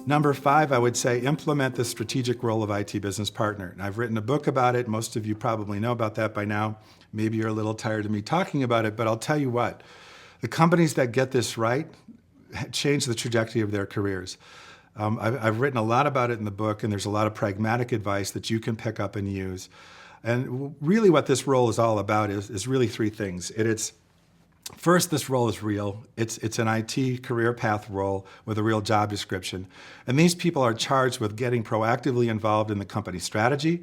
Number 5, I would say implement the strategic role of IT business partner. And I've written a book about it. Most of you probably know about that by now. Maybe you're a little tired of me talking about it, but I'll tell you what, the companies that get this right change the trajectory of their careers. I've written a lot about it in the book, and there's a lot of pragmatic advice that you can pick up and use. And really what this role is all about is really 3 things. First, this role is real. It's an IT career path role with a real job description. And these people are charged with getting proactively involved in the company strategy.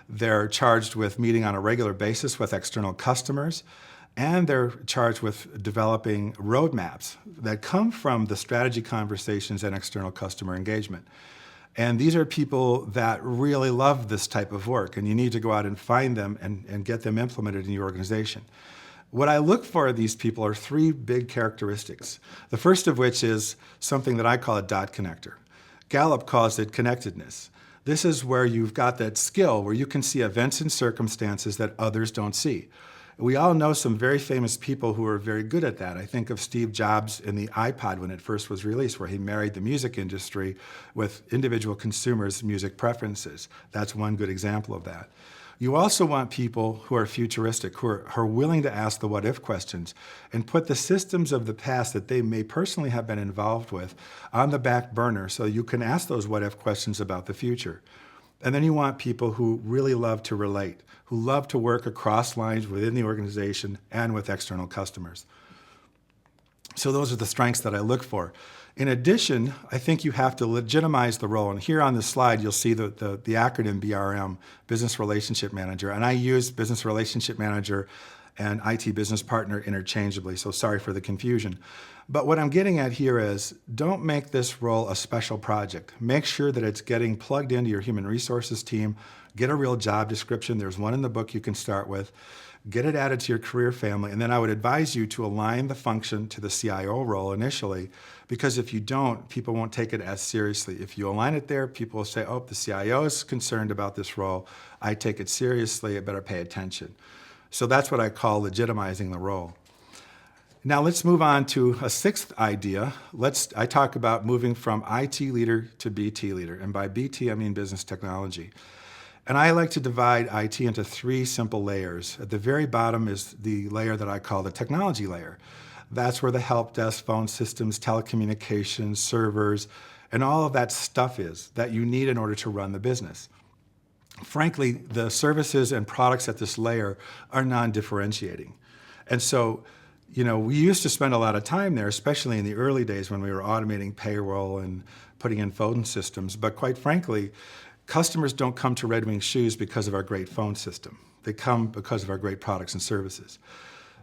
They're charged with meeting on a regular basis with external customers. And they're charged with developing roadmaps that come from the strategy conversations and external customer engagement. And these are people that really love this type of work, and you need to go out and find them and get them implemented in your organization. What I look for in these people are 3 big characteristics. The first of which is something that I call a dot connector. Gallup calls it connectedness. This is where you've got that skill where you can see events and circumstances that others don't see. We all know some very famous people who are very good at that. I think of Steve Jobs and the iPod when it first was released, where he married the music industry with individual consumers' music preferences. That's one good example of that. You also want people who are futuristic, who are willing to ask the what-if questions and put the systems of the past that they may personally have been involved with on the back burner so you can ask those what-if questions about the future. And then you want people who really love to relate, who love to work across lines within the organization and with external customers. So those are the strengths that I look for. In addition, I think you have to legitimize the role. And here on this slide, you'll see the acronym BRM, Business Relationship Manager. And I use Business Relationship Manager and IT Business Partner interchangeably, so sorry for the confusion. But what I'm getting at here is, don't make this role a special project. Make sure that it's getting plugged into your human resources team. Get a real job description. There's one in the book you can start with. Get it added to your career family, and then I would advise you to align the function to the CIO role initially, because if you don't, people won't take it as seriously. If you align it there, people will say, oh, the CIO is concerned about this role. I take it seriously. I better pay attention. So that's what I call legitimizing the role. Now let's move on to a 6th idea. I talk about moving from IT leader to BT leader, and by BT I mean business technology. And I like to divide IT into 3 simple layers. At the very bottom is the layer that I call the technology layer. That's where the help desk, phone systems, telecommunications, servers, and all of that stuff is that you need in order to run the business. Frankly, the services and products at this layer are non-differentiating. And so, we used to spend a lot of time there, especially in the early days when we were automating payroll and putting in phone systems. But quite frankly, customers don't come to Red Wing Shoes because of our great phone system. They come because of our great products and services.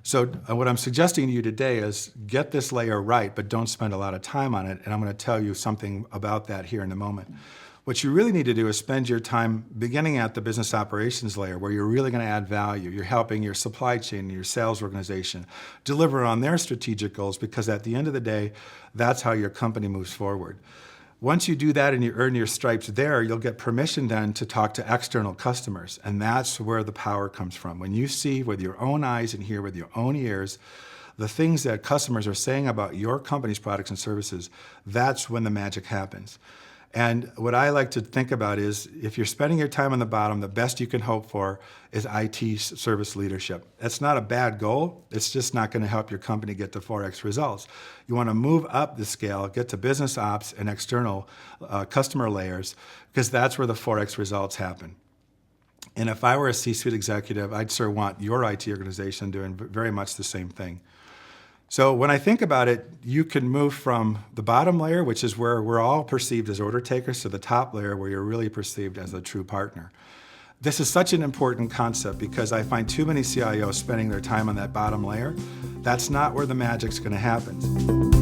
So what I'm suggesting to you today is get this layer right, but don't spend a lot of time on it. And I'm going to tell you something about that here in a moment. What you really need to do is spend your time beginning at the business operations layer, where you're really going to add value. You're helping your supply chain and your sales organization deliver on their strategic goals, because at the end of the day, that's how your company moves forward. Once you do that and you earn your stripes there, you'll get permission then to talk to external customers. And that's where the power comes from. When you see with your own eyes and hear with your own ears the things that customers are saying about your company's products and services, that's when the magic happens. And what I like to think about is, if you're spending your time on the bottom, the best you can hope for is IT service leadership. That's not a bad goal. It's just not going to help your company get to 4x results. You want to move up the scale, get to business ops and external customer layers, because that's where the 4x results happen. And if I were a C-suite executive, I'd sort of want your IT organization doing very much the same thing. So when I think about it, you can move from the bottom layer, which is where we're all perceived as order takers, to the top layer where you're really perceived as a true partner. This is such an important concept because I find too many CIOs spending their time on that bottom layer. That's not where the magic's going to happen.